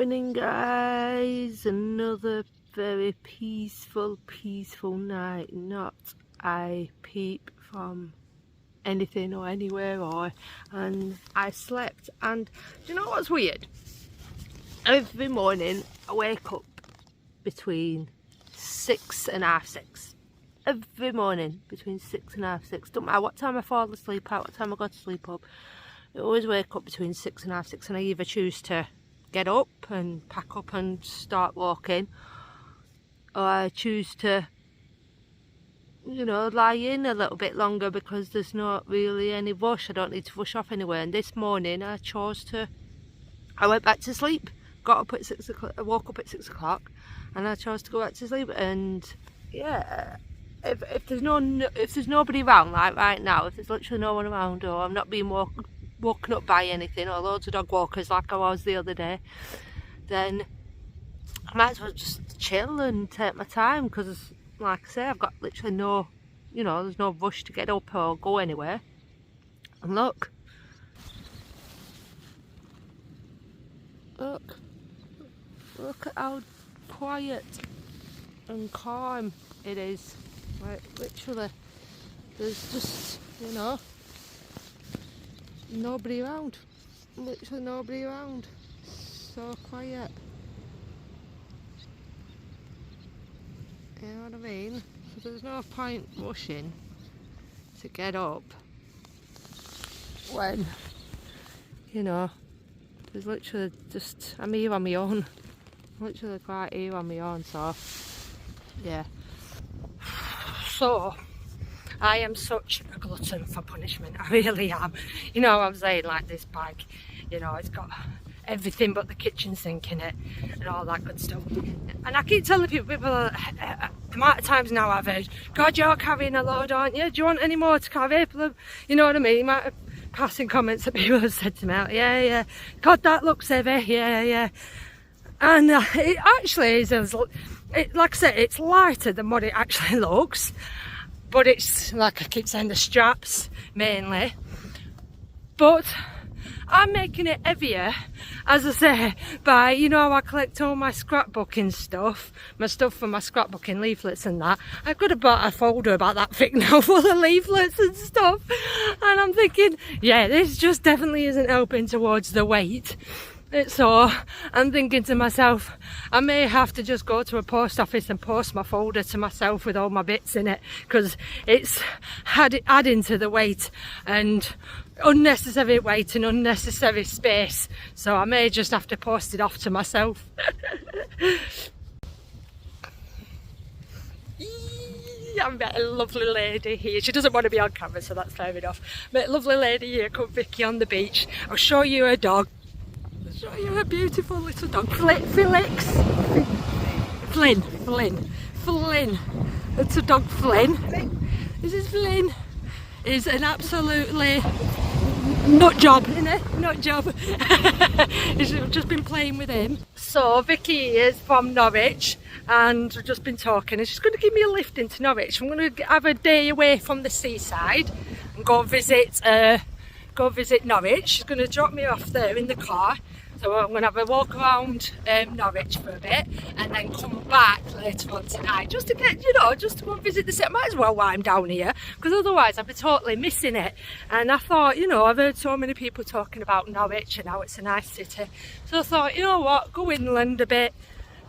Morning guys, another very peaceful night. Not a peep from anything or anywhere, and I slept. And do you know what's weird? Every morning I wake up between 6 and half 6. Every morning between 6 and half 6. Don't matter what time I fall asleep at, what time I go to sleep up. I always wake up between 6 and half 6, and I either choose to get up and pack up and start walking, or I choose to, you know, lie in a little bit longer because there's not really any rush. I don't need to rush off anywhere. And this morning I went back to sleep. Got up at 6 o'clock. I woke up at 6 o'clock, and I chose to go back to sleep. And yeah, if there's nobody around, like right now, if there's literally no one around, or I'm not being woken up by anything, or loads of dog walkers like I was the other day, then I might as well just chill and take my time, because like I say, I've got literally no, you know, there's no rush to get up or go anywhere. And look at how quiet and calm it is. Like literally there's just, you know, nobody around, literally nobody around, so quiet, you know what I mean? So there's no point rushing to get up when, you know, there's literally just, I'm here on my own, literally quite here on my own. So yeah, so I am such a glutton for punishment, I really am. You know, I'm saying, like, this bag, you know, it's got everything but the kitchen sink in it and all that good stuff. And I keep telling people the amount of times now I've heard, God, you're carrying a load, aren't you? Do you want any more to carry? You know what I mean? The amount of passing comments that people have said to me, like, yeah, God, that looks heavy, yeah. And it actually is, like I said, it's lighter than what it actually looks. But it's, like I keep saying, the straps mainly. But I'm making it heavier, as I say, by, you know, I collect all my scrapbooking stuff, my stuff for my scrapbooking leaflets and that. I could have bought a folder about that thick now full of leaflets and stuff. And I'm thinking, yeah, this just definitely isn't helping towards the weight. So I'm thinking to myself, I may have to just go to a post office and post my folder to myself with all my bits in it, because it's adding to the weight and unnecessary weight and unnecessary space. So I may just have to post it off to myself. I've met a lovely lady here. She doesn't want to be on camera, so that's fair enough. Met a lovely lady here called Vicky on the beach. I'll show you her dog. Show you a beautiful little dog, Flynn. It's a dog, Flynn. This is Flynn. Is an absolutely nut job, isn't it? Nut job. I've just been playing with him. So Vicky is from Norwich, and we've just been talking, and she's going to give me a lift into Norwich. I'm going to have a day away from the seaside and go visit Norwich. She's going to drop me off there in the car. So I'm going to have a walk around Norwich for a bit, and then come back later on tonight just to get, you know, just to go and visit the city. I might as well while I'm down here, because otherwise I'd be totally missing it. And I thought, you know, I've heard so many people talking about Norwich and how it's a nice city. So I thought, you know what, go inland a bit.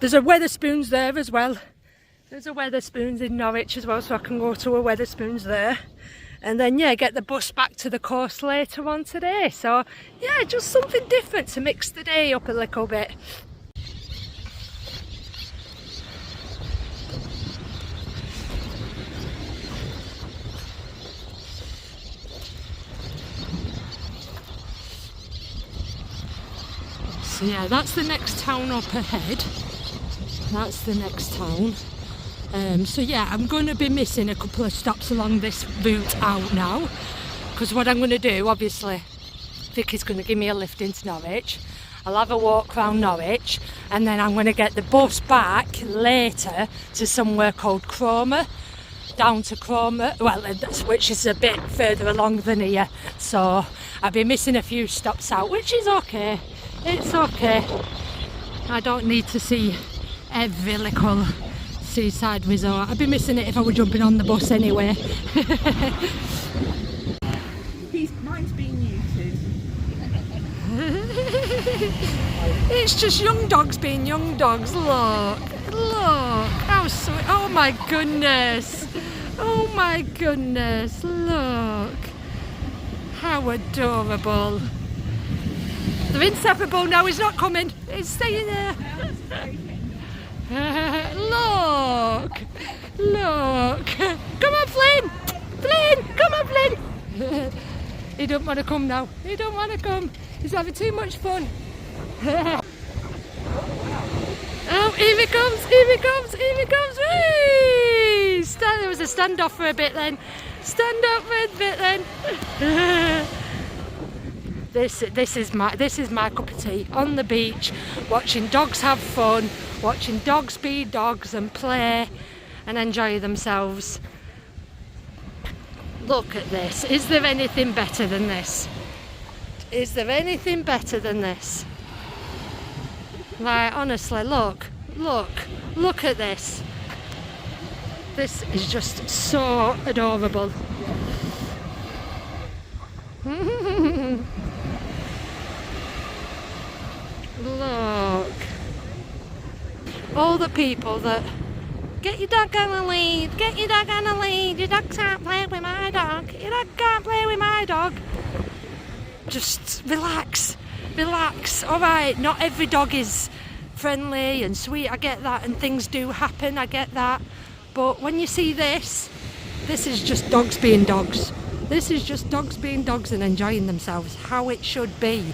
There's a Wetherspoons there as well. There's a Wetherspoons in Norwich as well, so I can go to a Wetherspoons there. And then, yeah, get the bus back to the coast later on today. So, yeah, just something different to mix the day up a little bit. So, yeah, that's the next town up ahead. That's the next town. So yeah, I'm going to be missing a couple of stops along this route out now, because what I'm going to do, obviously, Vicky's going to give me a lift into Norwich. I'll have a walk around Norwich, and then I'm going to get the bus back later to somewhere called Cromer, down to Cromer, well, which is a bit further along than here. So I'll be missing a few stops out, which is okay. It's okay. I don't need to see every little seaside resort. I'd be missing it if I were jumping on the bus anyway. Mine's being muted. It's just young dogs being young dogs. Look, look, how sweet. Oh my goodness. Oh my goodness, look. How adorable. They're inseparable now, he's not coming. He's staying there. Look, look. Come on, Flynn. Flynn, come on, Flynn. He don't want to come now. He don't want to come. He's having too much fun. Oh, here he comes, here he comes, here he comes. Whee! There was a standoff for a bit then. Stand up for a bit then. This is my cup of tea. On the beach, watching dogs have fun, watching dogs be dogs and play and enjoy themselves. Look at this. Is there anything better than this? Is there anything better than this? Like, honestly, look at this. This is just so adorable. Look. All the people that get your dog on a lead, get your dog on a lead, your dog can't play with my dog, your dog can't play with my dog. Just relax, relax. Alright, not every dog is friendly and sweet, I get that, and things do happen, I get that. But when you see this is just dogs being dogs. This is just dogs being dogs and enjoying themselves, how it should be.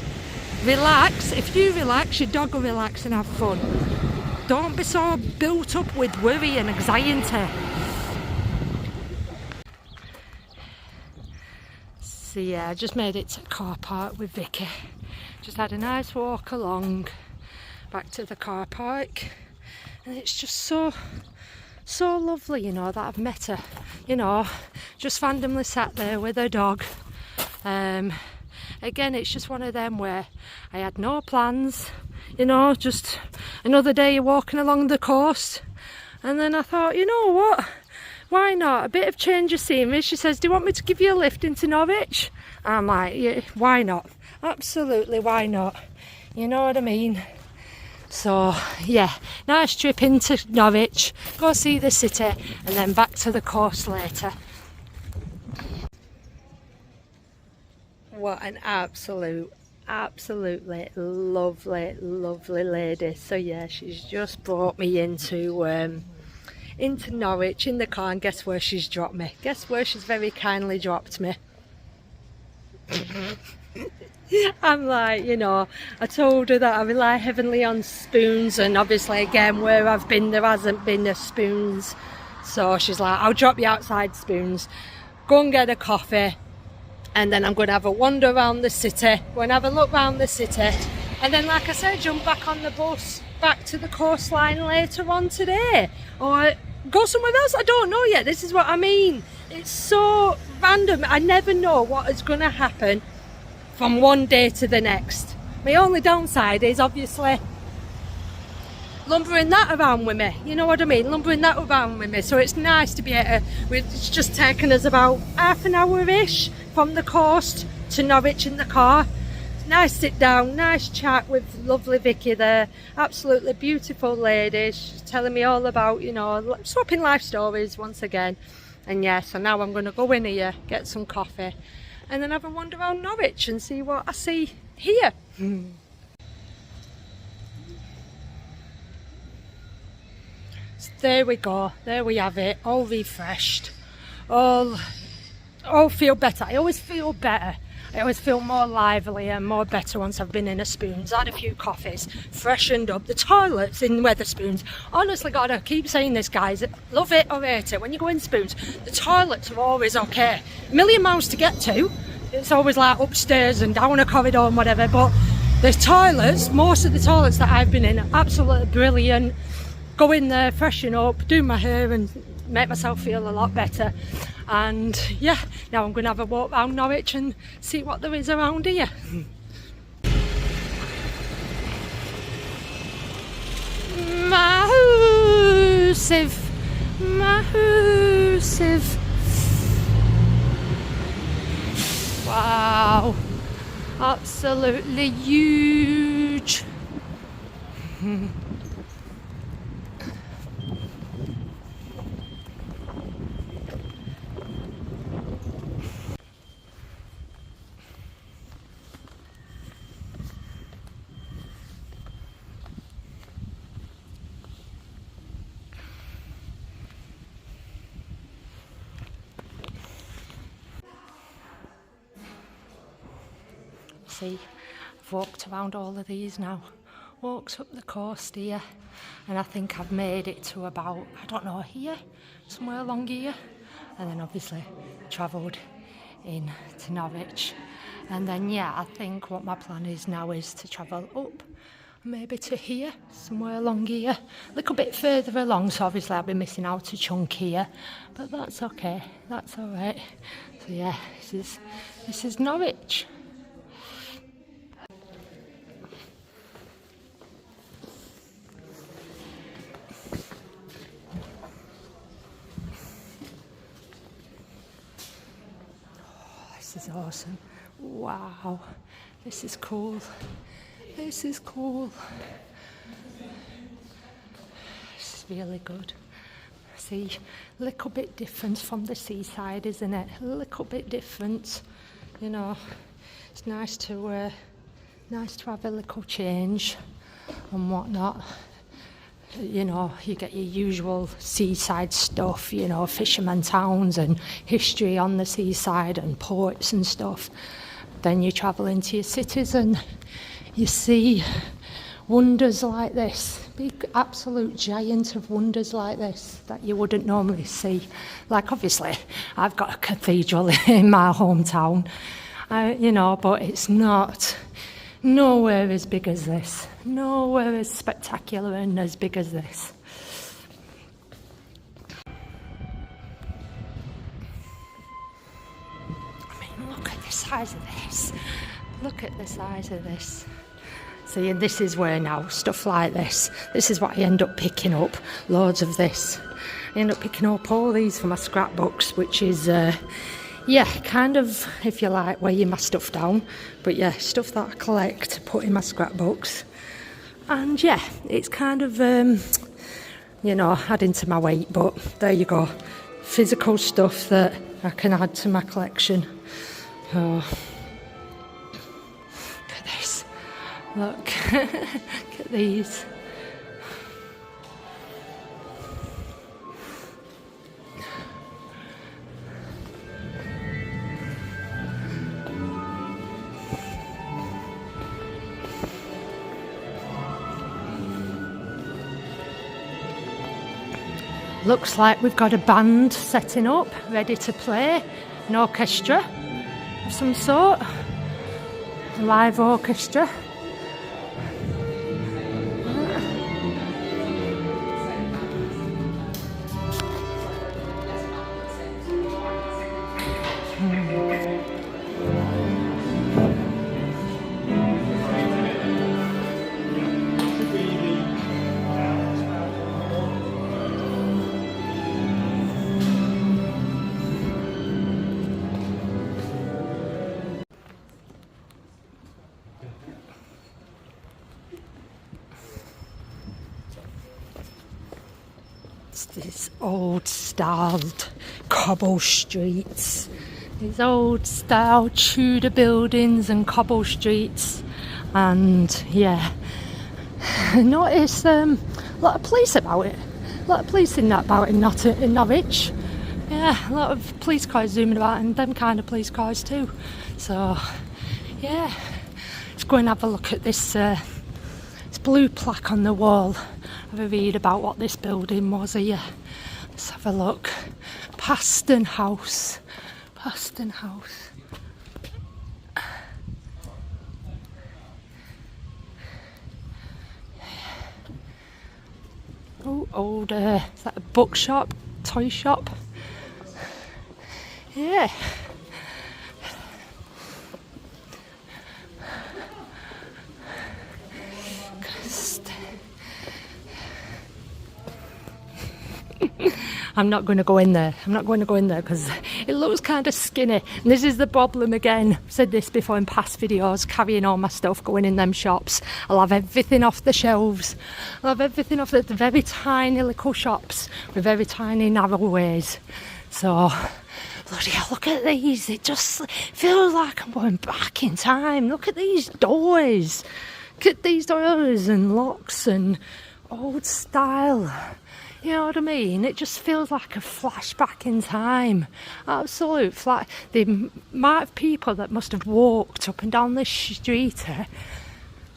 Relax. If you relax, your dog will relax and have fun. Don't be so built up with worry and anxiety. So yeah, I just made it to the car park with Vicky. Just had a nice walk along back to the car park, and it's just so lovely, you know, that I've met her, you know, just randomly sat there with her dog. Again, it's just one of them where I had no plans, you know, just another day walking along the coast, and then I thought, you know what, why not, a bit of change of scenery. She says, do you want me to give you a lift into Norwich? I'm like, yeah, why not, absolutely, why not, you know what I mean. So yeah, nice trip into Norwich, go see the city, and then back to the coast later. What an absolutely lovely lady. So yeah, she's just brought me into Norwich in the car, and guess where she's dropped me? Guess where she's very kindly dropped me? I'm like, you know, I told her that I rely heavily on spoons, and obviously again where I've been there hasn't been a spoons, so she's like, I'll drop you outside Spoons, go and get a coffee, and then I'm going to have a wander around the city, go and have a look around the city, and then like I said, jump back on the bus back to the coastline later on today, or go somewhere else. I don't know yet, this is what I mean, it's so random. I never know what is going to happen from one day to the next. My only downside is obviously lumbering that around with me, you know what I mean, lumbering that around with me. So it's nice to be able to, it's just taken us about half an hour-ish from the coast to Norwich in the car. Nice sit down, nice chat with lovely Vicky there, absolutely beautiful lady. She's telling me all about, you know, swapping life stories once again. And yeah, so now I'm going to go in here, get some coffee, and then have a wander around Norwich and see what I see here. So there we go, there we have it, all refreshed, all feel better. I always feel better. I always feel more lively and more better once I've been in a Spoons, had a few coffees, freshened up. The toilets in Wetherspoons, honestly God, I keep saying this guys, love it or hate it, when you go in Spoons, the toilets are always okay. A million miles to get to, it's always like upstairs and down a corridor and whatever, but the toilets, most of the toilets that I've been in are absolutely brilliant. Go in there, freshen up, do my hair and make myself feel a lot better. And yeah, now I'm going to have a walk around Norwich and see what there is around here. massive, massive. Wow, absolutely huge. See, I've walked around all of these now, walked up the coast here, and I think I've made it to about, I don't know, here, somewhere along here, and then obviously travelled in to Norwich, and then yeah, I think what my plan is now is to travel up, maybe to here, somewhere along here, a little bit further along, so obviously I'll be missing out a chunk here, but that's okay, that's alright. So yeah, this is Norwich. This is awesome. Wow, this is cool. This is cool. This is really good. See, a little bit different from the seaside, isn't it? A little bit different. You know, it's nice to have a little change and whatnot. You know, you get your usual seaside stuff, you know, fishermen towns and history on the seaside and ports and stuff. Then you travel into your cities and you see wonders like this, big absolute giant of wonders like this that you wouldn't normally see. Like obviously I've got a cathedral in my hometown, you know, but it's not nowhere as big as this, nowhere as spectacular and as big as this. I mean, look at the size of this. Look at the size of this. See, and this is where now, stuff like this is what I end up picking up, loads of this. I end up picking up all these for my scrapbooks, which is, yeah, kind of, if you like, weighing my stuff down. But yeah, stuff that I collect to put in my scrapbooks. And yeah, it's kind of, you know, adding to my weight, but there you go. Physical stuff that I can add to my collection. Oh, look at this. Look, look at these. Looks like we've got a band setting up, ready to play, an orchestra of some sort, a live orchestra. These old styled cobble streets, these old style Tudor buildings and cobble streets, and yeah, I notice a lot of police about it, a lot of policing about it in Norwich. Yeah, a lot of police cars zooming about, and them kind of police cars too. So yeah, let's go and have a look at this blue plaque on the wall. Have a read about what this building was here. Let's have a look. Paston House. Paston House. Oh, old, is that a bookshop? Toy shop? Yeah. I'm not going to go in there. I'm not going to go in there because it looks kind of skinny. And this is the problem again. I've said this before in past videos, carrying all my stuff, going in them shops. I'll have everything off the shelves. I'll have everything off the very tiny little shops with very tiny narrow ways. So, bloody hell, look at these. It just feels like I'm going back in time. Look at these doors. Look at these doors and locks and old style. You know what I mean? It just feels like a flashback in time. Absolute flat. The amount of people that must have walked up and down this street here,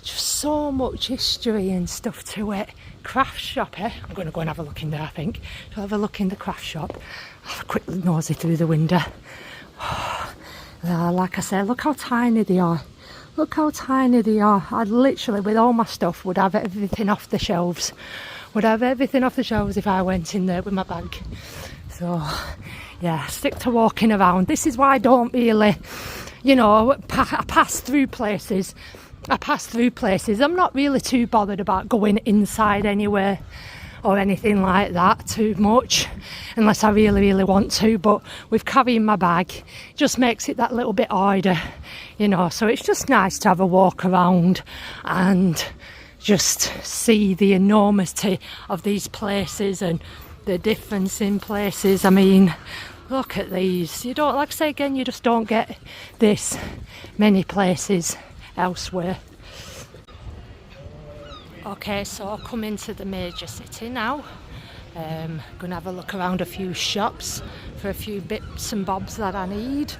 just so much history and stuff to it. Craft shop, eh? I'm going to go and have a look in there, I think. I'll have a look in the craft shop. Have a quick nosy through the window. Like I said, look how tiny they are. Look how tiny they are. I literally, with all my stuff, would have everything off the shelves. Would have everything off the shelves if I went in there with my bag. So, yeah, stick to walking around. This is why I don't really, you know, I pass through places. I'm not really too bothered about going inside anywhere or anything like that too much, unless I really, really want to. But with carrying my bag, it just makes it that little bit harder, you know. So it's just nice to have a walk around and just see the enormity of these places and the difference in places. I mean, look at these. You don't, like I say again, you just don't get this many places elsewhere. Okay, so I'll come into the major city now. Gonna have a look around a few shops for a few bits and bobs that I need.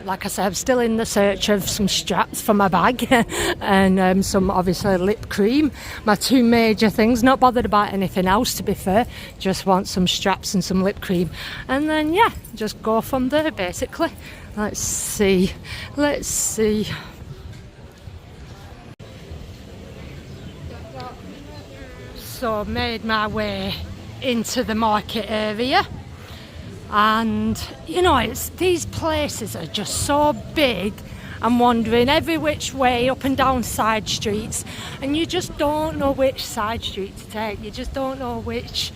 Like I said, I'm still in the search of some straps for my bag and some obviously lip cream. My two major things, not bothered about anything else to be fair, just want some straps and some lip cream. And then yeah, just go from there basically. Let's see. So made my way into the market area. And you know, these places are just so big. I'm wandering every which way up and down side streets, and you just don't know which side street to take. You just don't know which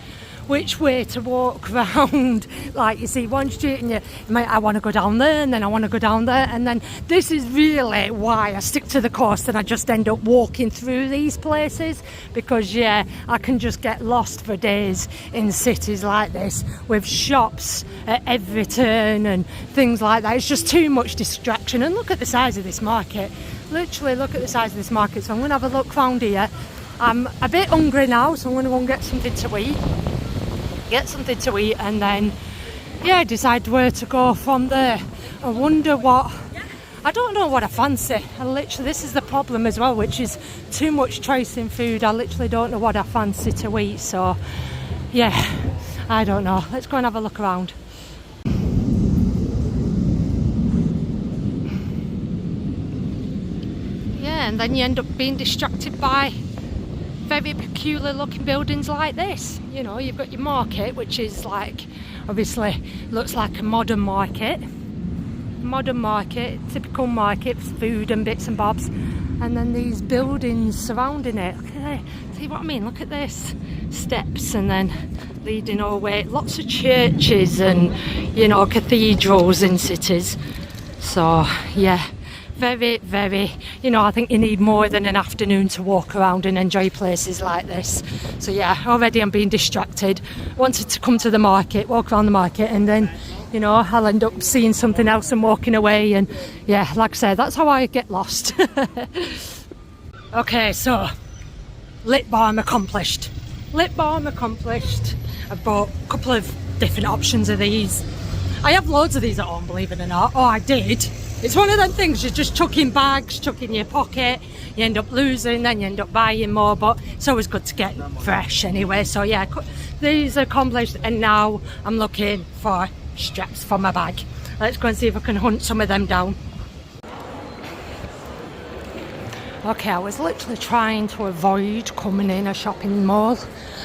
way to walk around. Like you see one street and you might, I want to go down there, and then I want to go down there, and then this is really why I stick to the course and I just end up walking through these places, because yeah, I can just get lost for days in cities like this with shops at every turn and things like that. It's just too much distraction. And look at the size of this market. Literally look at the size of this market. So I'm going to have a look round here. I'm a bit hungry now, so I'm going to go and get something to eat. And then yeah, decide where to go from there. I don't know what I fancy. This is the problem as well, which is too much choice in food. I literally don't know what I fancy to eat. So yeah, I don't know. Let's go and have a look around. Yeah, and then you end up being distracted by very peculiar looking buildings like this. You know, you've got your market, which is like, obviously looks like a modern market, typical market for food and bits and bobs, and then these buildings surrounding it. Okay, see what I mean? Look at this, steps, and then leading all the way, lots of churches and, you know, cathedrals in cities. So yeah, very, very, you know, I think you need more than an afternoon to walk around and enjoy places like this. So yeah, already I'm being distracted. Wanted to come to the market, walk around the market, and then, you know, I'll end up seeing something else and walking away. And yeah, like I said, that's how I get lost. Okay, so lip balm accomplished. I've bought a couple of different options of these. I have loads of these at home, believe it or not. Oh, I did. It's one of them things, you just chuck in bags, chuck in your pocket, you end up losing, then you end up buying more, but it's always good to get fresh anyway. So yeah, these are accomplished, and now I'm looking for straps for my bag. Let's go and see if I can hunt some of them down. Okay, I was literally trying to avoid coming in a shopping mall.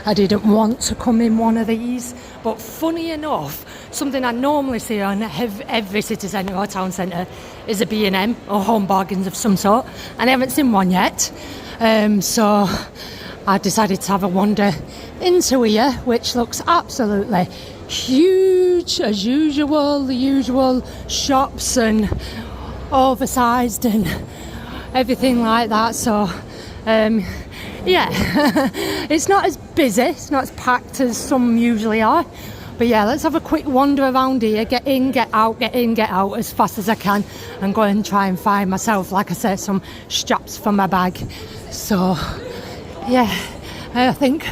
I didn't want to come in one of these, but funny enough, something I normally see on every city centre or town centre is a B&M or Home Bargains of some sort, and I haven't seen one yet. So I decided to have a wander into here, which looks absolutely huge as usual. The usual shops and oversized and everything like that. So yeah, it's not as busy, it's not as packed as some usually are. But yeah, let's have a quick wander around here, get in, get out, get in, get out as fast as I can, and go and try and find myself, like I said, some straps for my bag. So yeah, I think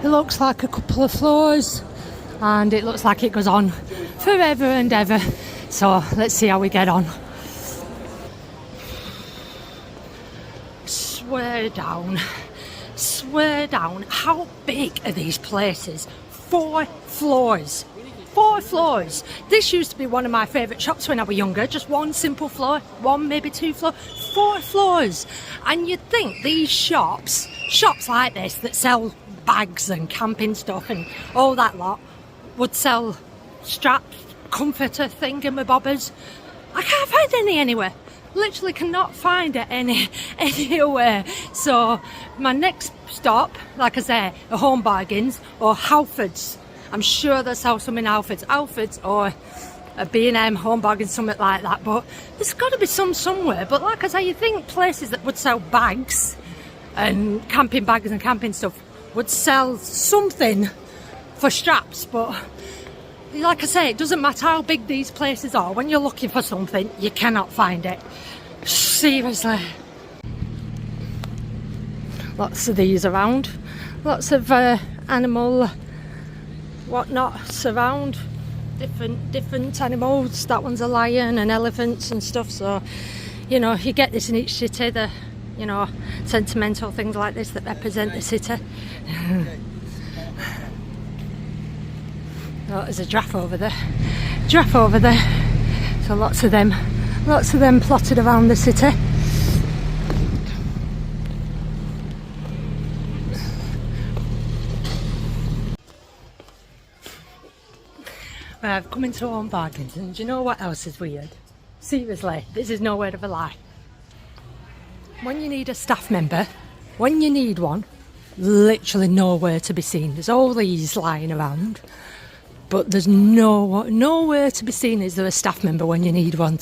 it looks like a couple of floors, and it looks like it goes on forever and ever. So let's see how we get on. Swear down, how big are these places? 4 floors. 4 floors. This used to be one of my favourite shops when I was younger. Just one simple floor, 1 maybe 2 floors, 4 floors. And you'd think these shops like this that sell bags and camping stuff and all that lot would sell straps, comforter, thingamabobbers. I can't find any anywhere. Literally cannot find it anywhere. So my next stop, like I say, are Home Bargains or Halfords. I'm sure they sell some in Halfords or a B&M, Home Bargains, something like that. But there's got to be some somewhere. But like I say, you think places that would sell bags and camping bags and camping stuff would sell something for straps. But like I say, it doesn't matter how big these places are. When you're looking for something, you cannot find it. Seriously. Lots of these around. Lots of animal whatnots around. Different animals. That one's a lion and elephants and stuff. So, you know, you get this in each city. The, you know, sentimental things like this that represent the city. Oh, there's a giraffe over there. So lots of them plotted around the city. I've come into Home Bargains, and do you know what else is weird? Seriously, this is no word of a lie. When you need a staff member, when you need one, literally nowhere to be seen. There's all these lying around, but there's nowhere to be seen. Is there a staff member when you need one?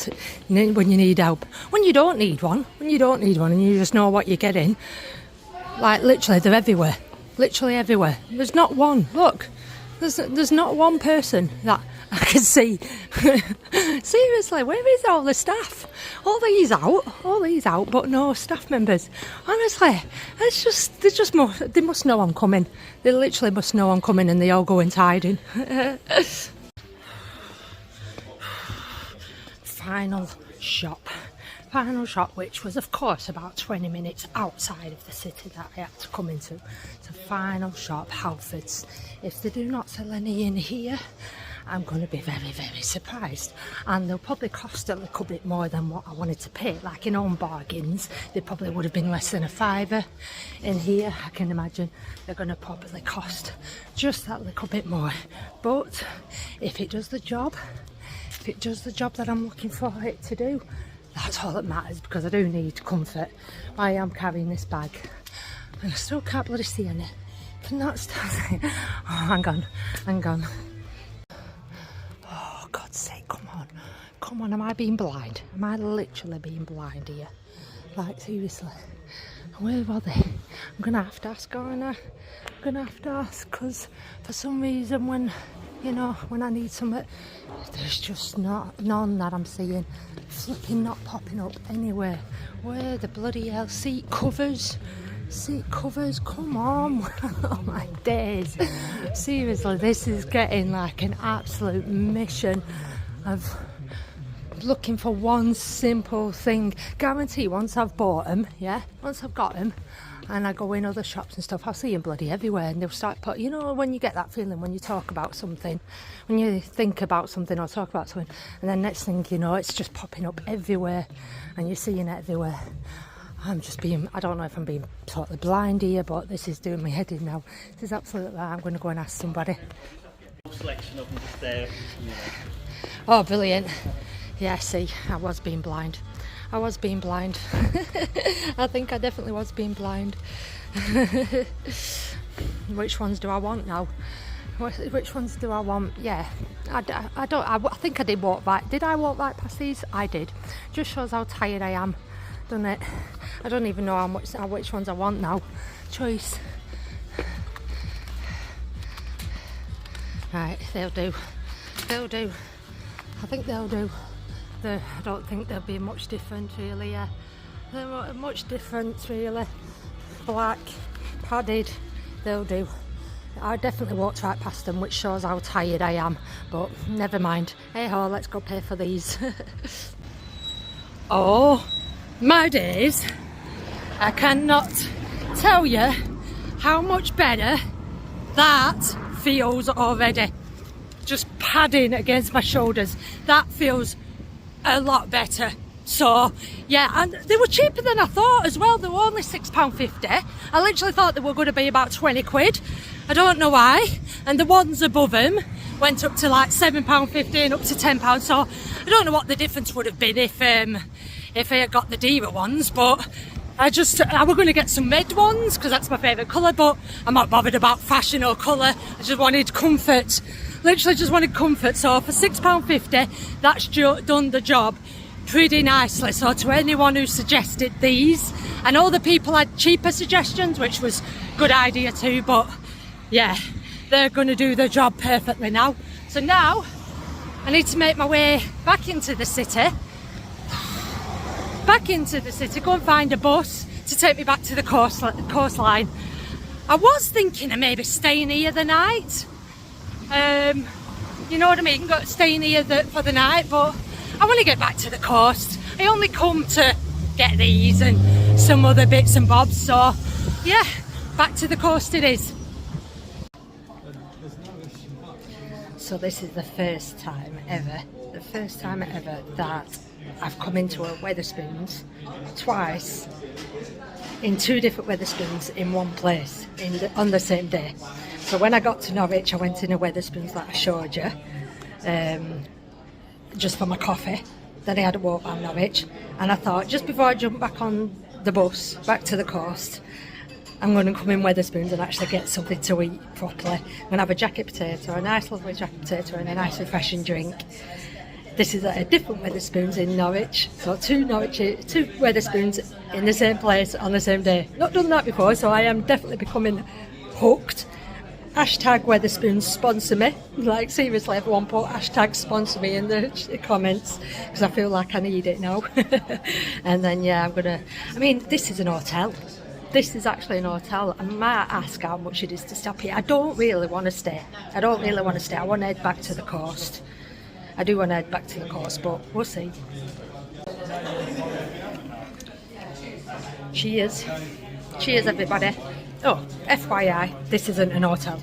When you need help, when you don't need one, and you just know what you're getting. Like literally, they're everywhere. Literally everywhere. There's not one. Look, there's not one person that I can see. Seriously, where is all the staff? All these out, but no staff members. Honestly, they must know I'm coming. They literally must know I'm coming, and they all go into hiding. Final shop, which was of course about 20 minutes outside of the city that I had to come into. It's a final shop, Halfords. If they do not sell any in here, I'm going to be very, very surprised. And they'll probably cost a little bit more than what I wanted to pay. Like in Home Bargains, they probably would have been less than £5. In here, I can imagine they're going to probably cost just that little bit more. But if it does the job that I'm looking for it to do, that's all that matters, because I do need comfort. I am carrying this bag and I still can't bloody see any. Cannot stop saying, oh, hang on. Oh, God's sake, come on, am I being blind? Am I literally being blind here? Like, seriously, where are they? I'm going to have to ask, aren't I? I'm going to have to ask, because for some reason when I need something, there's just none that I'm seeing. Flipping not popping up anywhere. Where the bloody hell? Seat covers, come on. Oh my days. Seriously, this is getting like an absolute mission of looking for one simple thing. Guarantee once I've bought them, once I've got them, and I go in other shops and stuff, I'll see them bloody everywhere, and they'll start put, you know, when you get that feeling when you talk about something, when you think about something or talk about something, and then next thing you know, it's just popping up everywhere, and you're seeing it everywhere. I don't know if I'm being totally blind here, but this is doing my head in now. This is absolutely, I'm going to go and ask somebody. Selection of them just there. Oh, brilliant. Yeah, see, I was being blind. I think I definitely was being blind. Which ones do I want now? Which ones do I want? Yeah, I think I did walk right. Did I walk right past these? I did. Just shows how tired I am, doesn't it? I don't even know which ones I want now. Choice. Right, they'll do. They'll do. I think they'll do. I don't think there'll be much different really. Yeah, they're not much different really. Black, padded. They'll do. I definitely walked right past them, which shows how tired I am, but never mind. Hey ho, let's go pay for these. Oh my days, I cannot tell you how much better that feels already. Just padding against my shoulders, that feels a lot better. So yeah, and they were cheaper than I thought as well. They were only £6.50. I literally thought they were going to be about 20 quid. I don't know why. And the ones above them went up to like £7.50 and up to £10. So I don't know what the difference would have been if I had got the dearer ones, but I were going to get some red ones because that's my favourite colour, but I'm not bothered about fashion or colour. I just wanted comfort. Literally just wanted comfort. So for £6.50, that's done the job pretty nicely. So to anyone who suggested these, I know the people had cheaper suggestions, which was a good idea too, but yeah, they're going to do the job perfectly now. So now I need to make my way back into the city, go and find a bus to take me back to the coastline. I was thinking of maybe staying here the night, you know what I mean, staying here for the night, but I want to get back to the coast. I only come to get these and some other bits and bobs, so yeah, back to the coast it is. So this is the first time ever that I've come into a Wetherspoons twice, in two different Wetherspoons in one place on the same day. So when I got to Norwich, I went in a Wetherspoons that I showed you, just for my coffee. Then I had a walk around Norwich, and I thought just before I jump back on the bus back to the coast, I'm going to come in Wetherspoons and actually get something to eat properly. I'm going to have a jacket potato, a nice lovely jacket potato and a nice refreshing drink. This is at a different Wetherspoons in Norwich. So two Wetherspoons in the same place on the same day. Not done that before, so I am definitely becoming hooked. Hashtag Wetherspoons sponsor me. Like seriously, everyone put hashtag sponsor me in the comments, because I feel like I need it now. And then yeah, this is an hotel. This is actually an hotel. I might ask how much it is to stop here. I don't really want to stay. I want to head back to the coast. I do want to head back to the coast, but we'll see. Cheers. Cheers, everybody. Oh, FYI, this isn't an hotel.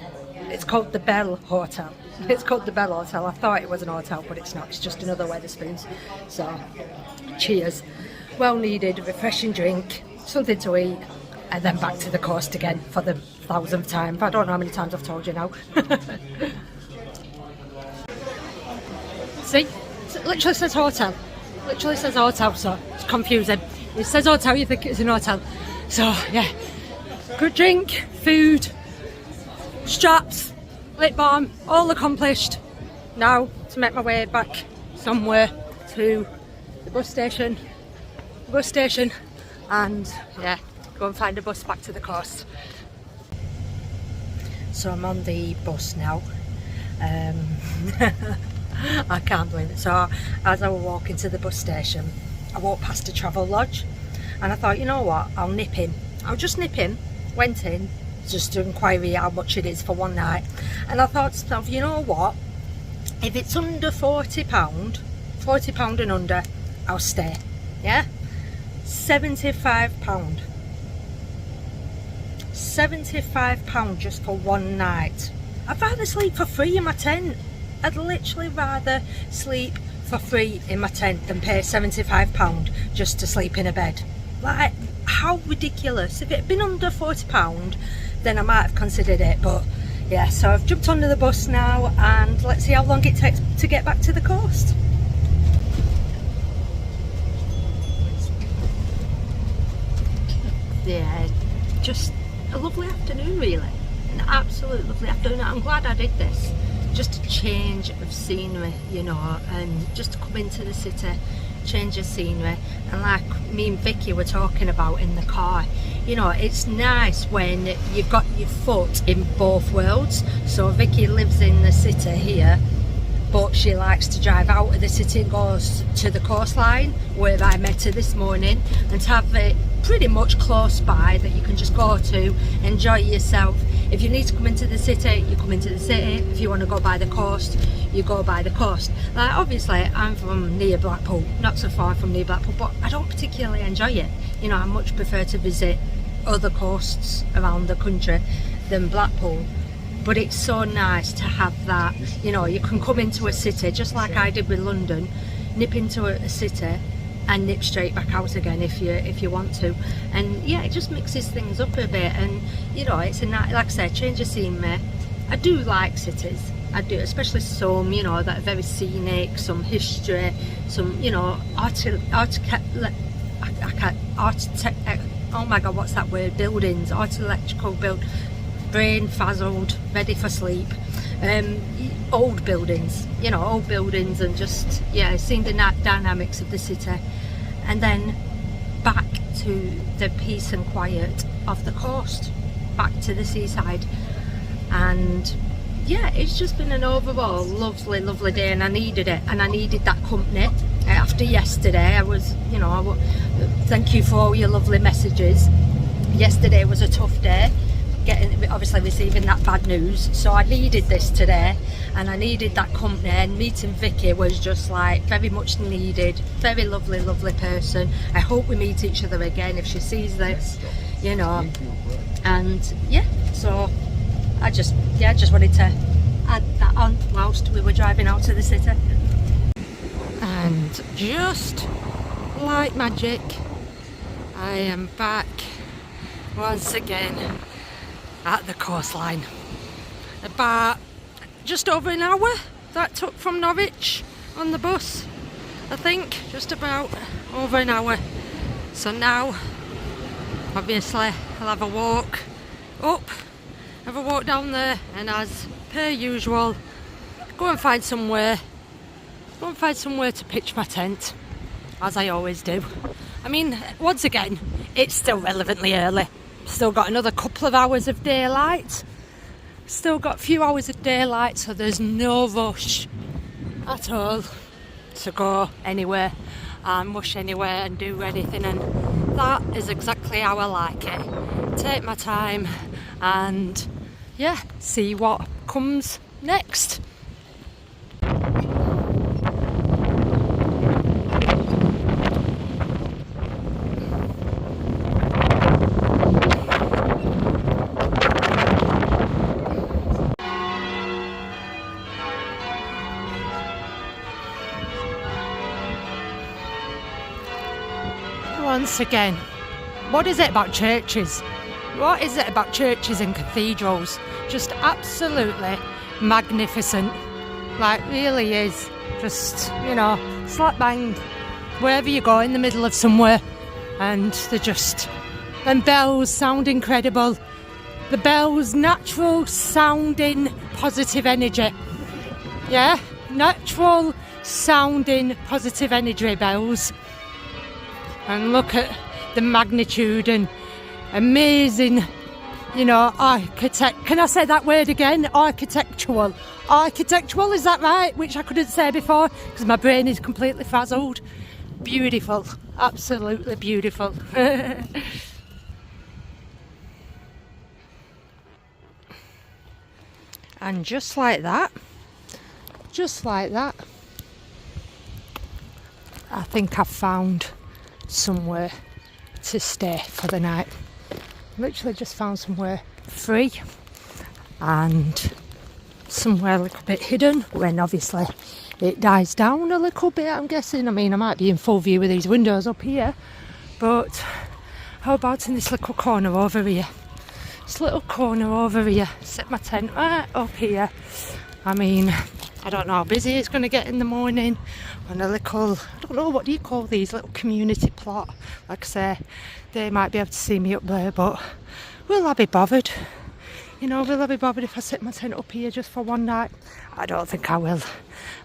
It's called the Bell Hotel. It's called the Bell Hotel. I thought it was an hotel, but it's not. It's just another Wetherspoons. So, cheers. Well needed, refreshing drink, something to eat, and then back to the coast again for the 1,000th time. I don't know how many times I've told you now. See? It literally says hotel. Literally says hotel, so it's confusing. It says hotel, you think it's an hotel. So, yeah. Good drink, food, straps, lip balm, all accomplished. Now to make my way back somewhere to the bus station, and yeah, go and find a bus back to the coast. So I'm on the bus now. I can't believe it. So as I was walking to the bus station, I walked past a travel lodge, and I thought, you know what, I'll nip in. I'll just nip in. Went in just to inquire how much it is for one night, and I thought to myself, you know what, if it's under £40 and under, I'll stay. Yeah, £75 just for one night. I'd rather sleep for free in my tent. I'd literally rather sleep for free in my tent than pay £75 just to sleep in a bed. Like, how ridiculous. If it had been under £40, then I might have considered it, but yeah, so I've jumped onto the bus now, and let's see how long it takes to get back to the coast. Yeah, just a lovely afternoon really, an absolute lovely afternoon. I'm glad I did this, just a change of scenery, you know, and just to come into the city, change of scenery. And like me and Vicky were talking about in the car, you know, it's nice when you've got your foot in both worlds. So Vicky lives in the city here, but she likes to drive out of the city and goes to the coastline where I met her this morning, and to have it pretty much close by that you can just go to, enjoy yourself. If you need to come into the city, you come into the city. If you want to go by the coast, you go by the coast. Like obviously I'm from near Blackpool, not so far from near Blackpool, but I don't particularly enjoy it. You know, I much prefer to visit other coasts around the country than Blackpool. But it's so nice to have that, you know, you can come into a city just like I did with London, nip into a city and nip straight back out again if you want to. And yeah, it just mixes things up a bit, and you know, it's a nice, like I said, change of scenery. I do like cities, I do, especially some, you know, that are very scenic, some history, some, you know, oh my god, what's that word, buildings, architectural build, brain frazzled, ready for sleep. Old buildings, you know, old buildings, and just, yeah, seeing the dynamics of the city, and then back to the peace and quiet of the coast, back to the seaside. And yeah, it's just been an overall lovely day, and I needed it, and I needed that company after yesterday. I was, you know, thank you for all your lovely messages. Yesterday was a tough day, obviously receiving that bad news, so I needed this today, and I needed that company, and meeting Vicky was just like very much needed. Very lovely person. I hope we meet each other again if she sees this, you know. And yeah, so I just wanted to add that on whilst we were driving out to the city. And just like magic, I am back once again at the coastline. About just over an hour that took from Norwich on the bus, I think, just about over an hour. So now obviously I'll have a walk up, have a walk down there, and as per usual go and find somewhere to pitch my tent, as I always do. I mean, once again, it's still relevantly early. Still got another couple of hours of daylight. Still got a few hours of daylight, so there's no rush at all to go anywhere and rush anywhere and do anything. And that is exactly how I like it. Take my time and yeah, see what comes next. Once again, what is it about churches? What is it about churches and cathedrals? Just absolutely magnificent. Like, really is. Just, you know, slap bang wherever you go in the middle of somewhere, and they're just, them bells sound incredible. The bells, natural sounding positive energy. Yeah, natural sounding positive energy bells. And look at the magnitude and amazing, you know, can I say that word again? Architectural, is that right? Which I couldn't say before because my brain is completely frazzled. Beautiful, absolutely beautiful. And just like that, I think I've found somewhere to stay for the night. Literally just found somewhere free and somewhere a little bit hidden when obviously it dies down a little bit, I'm guessing. I mean, I might be in full view with these windows up here, but how about in this little corner over here? This little corner over here, set my tent right up here. I mean, I don't know how busy it's going to get in the morning on a little, I don't know, what do you call these, little community plot. Like I say, they might be able to see me up there, but will I be bothered? You know, will I be bothered if I set my tent up here just for one night? I don't think I will.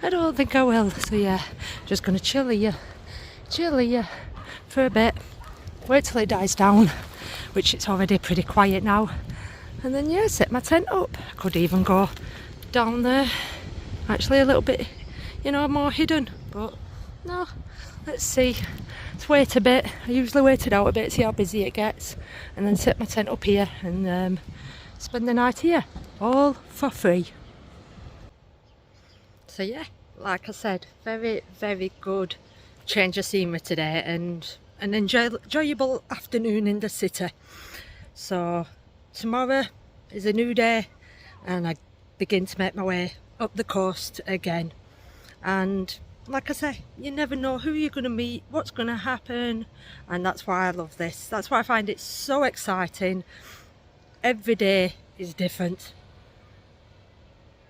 I don't think I will. So yeah, just gonna chill here for a bit. Wait till it dies down, which it's already pretty quiet now. And then yeah, set my tent up. I could even go down there, actually a little bit, you know, more hidden. But no, let's see. Let's wait a bit. I usually wait it out a bit, see how busy it gets, and then set my tent up here and spend the night here, all for free. So yeah, like I said, very, very good change of scenery today and an enjoyable afternoon in the city. So tomorrow is a new day and I begin to make my way up the coast again. And like I say, you never know who you're going to meet, what's going to happen, and that's why I love this. That's why I find it so exciting. Every day is different.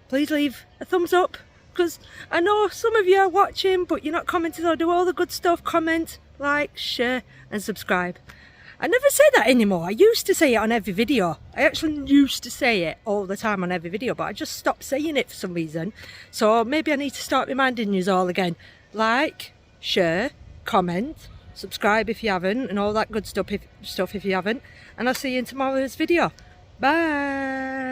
Please leave a thumbs up, because I know some of you are watching but you're not commenting, so do all the good stuff. Comment, like, share and subscribe. I never say that anymore. I used to say it on every video. I actually used to say it all the time on every video, but I just stopped saying it for some reason. So maybe I need to start reminding you all again. Like, share, comment, subscribe if you haven't, and all that good stuff if you haven't. And I'll see you in tomorrow's video. Bye!